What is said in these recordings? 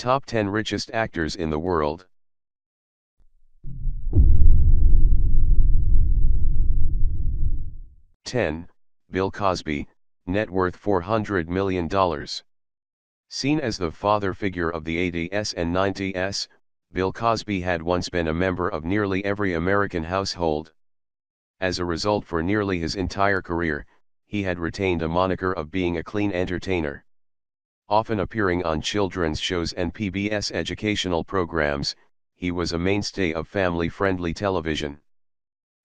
Top 10 Richest Actors in the World. #10. Bill Cosby, net worth $400 million. Seen as the father figure of the 80s and 90s, Bill Cosby had once been a member of nearly every American household. As a result, for nearly his entire career, he had retained a moniker of being a clean entertainer. Often appearing on children's shows and PBS educational programs, he was a mainstay of family-friendly television.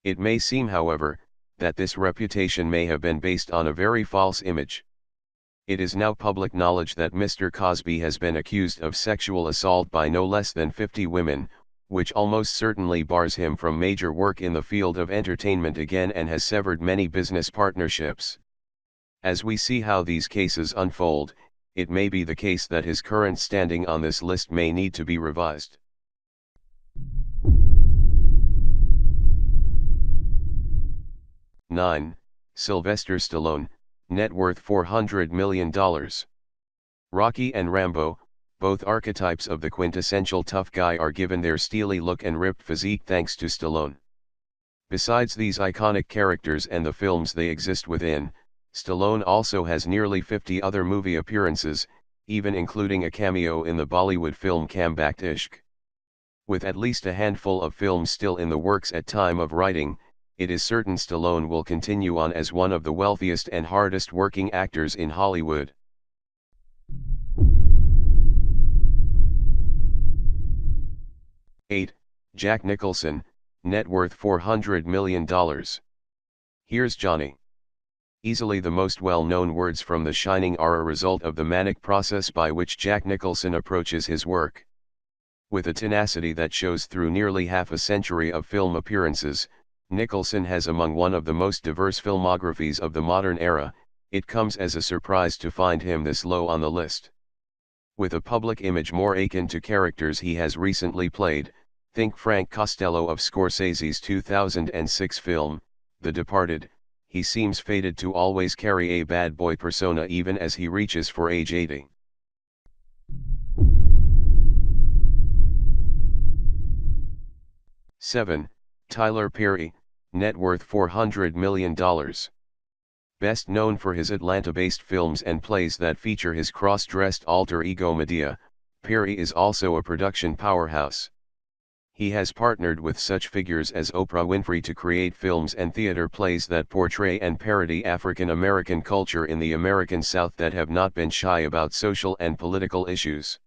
It may seem, however, that this reputation may have been based on a very false image. It is now public knowledge that Mr. Cosby has been accused of sexual assault by no less than 50 women, which almost certainly bars him from major work in the field of entertainment again and has severed many business partnerships. As we see how these cases unfold, it may be the case that his current standing on this list may need to be revised. #9. Sylvester Stallone, net worth $400 million. Rocky and Rambo, both archetypes of the quintessential tough guy, are given their steely look and ripped physique thanks to Stallone. Besides these iconic characters and the films they exist within, Stallone also has nearly 50 other movie appearances, even including a cameo in the Bollywood film Kam Back Ishq. With at least a handful of films still in the works at time of writing, it is certain Stallone will continue on as one of the wealthiest and hardest working actors in Hollywood. #8. Jack Nicholson, net worth $400 million. Here's Johnny. Easily the most well-known words from The Shining are a result of the manic process by which Jack Nicholson approaches his work. With a tenacity that shows through nearly half a century of film appearances, Nicholson has among one of the most diverse filmographies of the modern era. It comes as a surprise to find him this low on the list. With a public image more akin to characters he has recently played, think Frank Costello of Scorsese's 2006 film, The Departed, he seems fated to always carry a bad boy persona even as he reaches for age 80. #7. Tyler Perry, net worth $400 million. Best known for his Atlanta-based films and plays that feature his cross-dressed alter ego Medea, Perry is also a production powerhouse. He has partnered with such figures as Oprah Winfrey to create films and theater plays that portray and parody African American culture in the American South that have not been shy about social and political issues.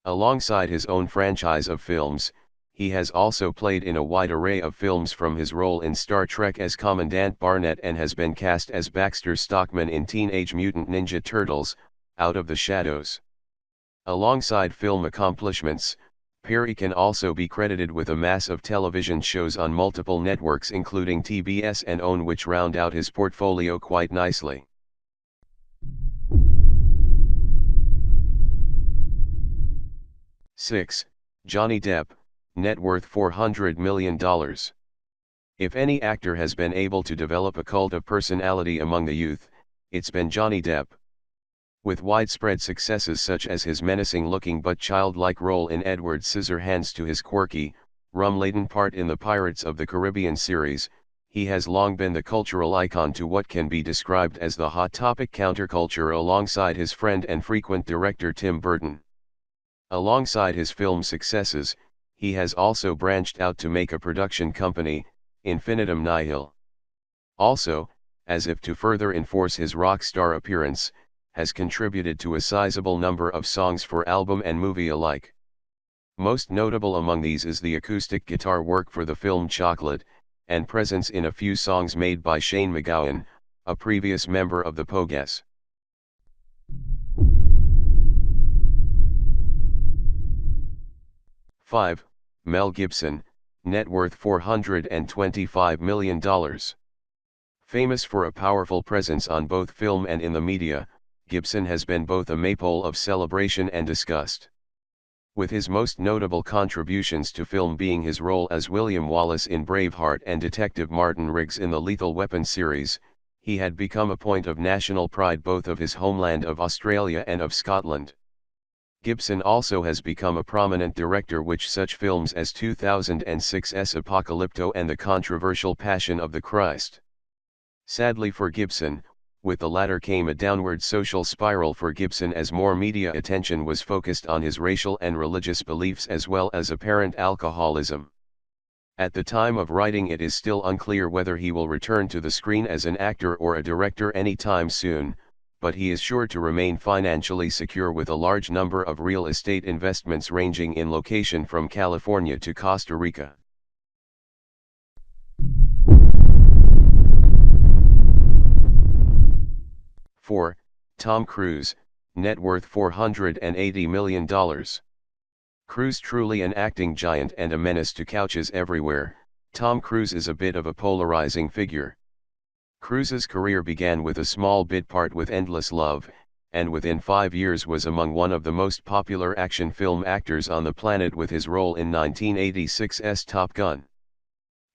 Alongside his own franchise of films, he has also played in a wide array of films, from his role in Star Trek as Commandant Barnett, and has been cast as Baxter Stockman in Teenage Mutant Ninja Turtles: Out of the Shadows. Alongside film accomplishments, Perry can also be credited with a mass of television shows on multiple networks including TBS and OWN, which round out his portfolio quite nicely. #6. Johnny Depp, net worth $400 million. If any actor has been able to develop a cult of personality among the youth, it's been Johnny Depp. With widespread successes such as his menacing-looking but childlike role in Edward Scissorhands to his quirky, rum-laden part in the Pirates of the Caribbean series, he has long been the cultural icon to what can be described as the hot topic counterculture alongside his friend and frequent director Tim Burton. Alongside his film successes, he has also branched out to make a production company, Infinitum Nihil. Also, as if to further enforce his rock star appearance, has contributed to a sizable number of songs for album and movie alike. Most notable among these is the acoustic guitar work for the film Chocolate, and presence in a few songs made by Shane MacGowan, a previous member of the Pogues. #5. Mel Gibson, net worth $425 million. Famous for a powerful presence on both film and in the media, Gibson has been both a maypole of celebration and disgust. With his most notable contributions to film being his role as William Wallace in Braveheart and Detective Martin Riggs in the Lethal Weapon series, he had become a point of national pride both of his homeland of Australia and of Scotland. Gibson also has become a prominent director which such films as 2006's Apocalypto and the controversial Passion of the Christ. Sadly for Gibson, with the latter came a downward social spiral for Gibson as more media attention was focused on his racial and religious beliefs as well as apparent alcoholism. At the time of writing it is still unclear whether he will return to the screen as an actor or a director anytime soon, but he is sure to remain financially secure with a large number of real estate investments ranging in location from California to Costa Rica. 4. Tom Cruise, net worth $480 million. Cruise truly an acting giant and a menace to couches everywhere. Tom Cruise is a bit of a polarizing figure. Cruise's career began with a small bit part with Endless Love, and within 5 years was among one of the most popular action film actors on the planet with his role in 1986's Top Gun.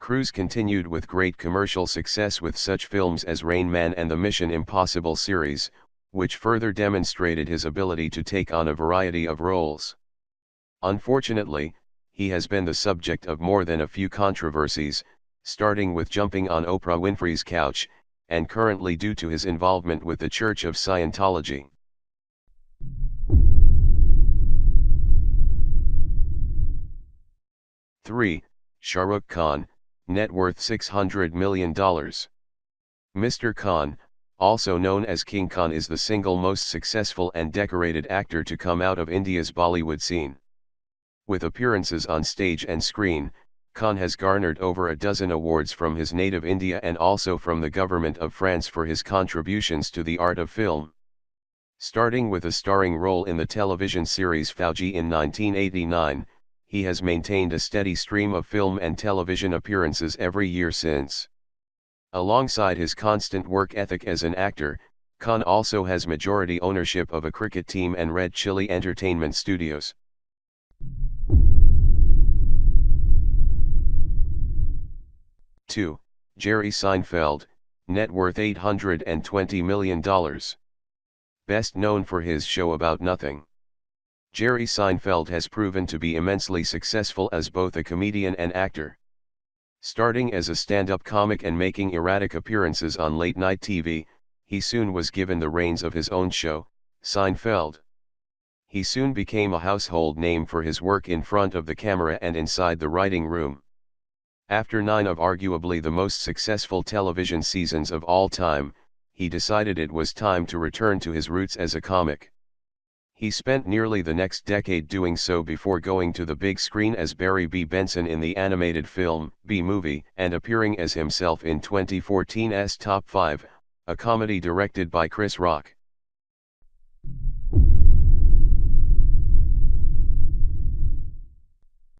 Cruise continued with great commercial success with such films as Rain Man and the Mission Impossible series, which further demonstrated his ability to take on a variety of roles. Unfortunately, he has been the subject of more than a few controversies, starting with jumping on Oprah Winfrey's couch, and currently due to his involvement with the Church of Scientology. Three, Shah Rukh Khan, net worth $600 million. Mr. Khan, also known as King Khan, is the single most successful and decorated actor to come out of India's Bollywood scene. With appearances on stage and screen, Khan has garnered over a dozen awards from his native India and also from the government of France for his contributions to the art of film. Starting with a starring role in the television series Fauji in 1989, he has maintained a steady stream of film and television appearances every year since. Alongside his constant work ethic as an actor, Khan also has majority ownership of a cricket team and Red Chilli Entertainment Studios. Two, Jerry Seinfeld, net worth $820 million. Best known for his show About Nothing, Jerry Seinfeld has proven to be immensely successful as both a comedian and actor. Starting as a stand-up comic and making erratic appearances on late-night TV, he soon was given the reins of his own show, Seinfeld. He soon became a household name for his work in front of the camera and inside the writing room. After 9 of arguably the most successful television seasons of all time, he decided it was time to return to his roots as a comic. He spent nearly the next decade doing so before going to the big screen as Barry B. Benson in the animated film B-Movie and appearing as himself in 2014's Top 5, a comedy directed by Chris Rock.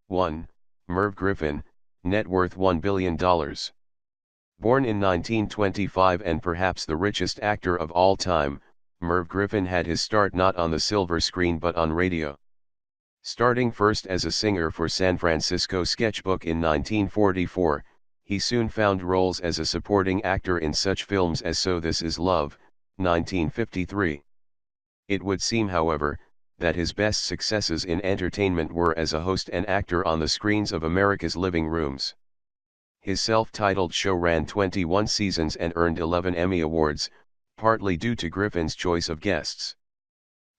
1. Merv Griffin, net worth $1 billion. Born in 1925 and perhaps the richest actor of all time, Merv Griffin had his start not on the silver screen but on radio. Starting first as a singer for San Francisco Sketchbook in 1944, he soon found roles as a supporting actor in such films as So This Is Love, 1953. It would seem, however, that his best successes in entertainment were as a host and actor on the screens of America's living rooms. His self-titled show ran 21 seasons and earned 11 Emmy Awards, partly due to Griffin's choice of guests.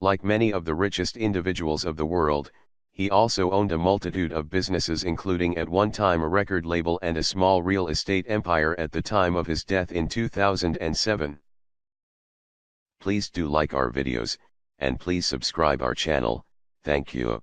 Like many of the richest individuals of the world, he also owned a multitude of businesses, including at one time a record label and a small real estate empire at the time of his death in 2007. Please do like our videos, and please subscribe our channel. Thank you.